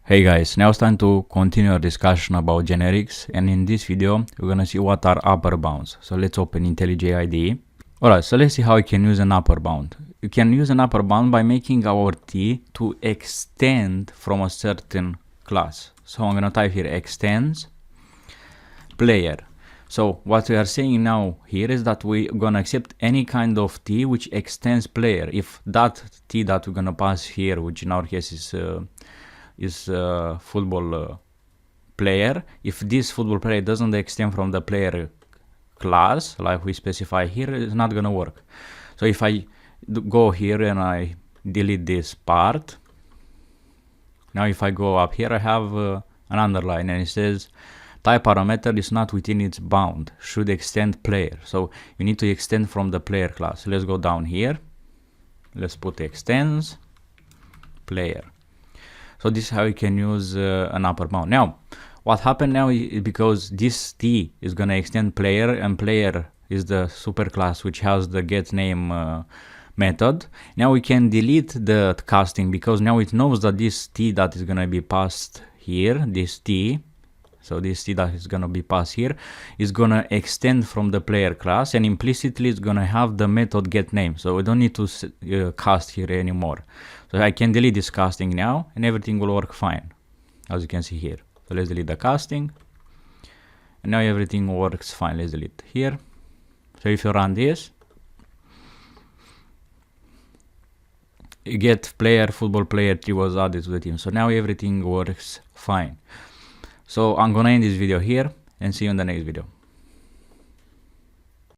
Hey guys, now it's time to continue our discussion about generics, and in this video we're gonna see what are upper bounds. So let's open IntelliJ IDE. Alright, so let's see how you can use an upper bound. You can use an upper bound by making our T to extend from a certain class. So I'm gonna type here extends player. So what we are saying now here is that we're gonna accept any kind of T which extends player. If that T that we're gonna pass here, which in our case is football player, if this football player doesn't extend from the player class like we specify here, it's not gonna work. So if I go here and I delete this part, now if I go up here I have an underline and it says type parameter is not within its bound, should extend player. So you need to extend from the player class. Let's go down here, let's put extends player. So this is how you can use an upper bound. Now what happened now is because this T is gonna extend player, and player is the superclass which has the getName method. Now we can delete the casting because now it knows that this T that is gonna be passed here, this T, so this T that is gonna be passed here is gonna extend from the player class, and implicitly it's gonna have the method getName. So we don't need to cast here anymore. So I can delete this casting now and everything will work fine, as you can see here. So let's delete the casting and now everything works fine. Let's delete here. So if you run this, you get player, football player, T was added to the team. So now everything works fine. So I'm gonna end this video here and see you in the next video.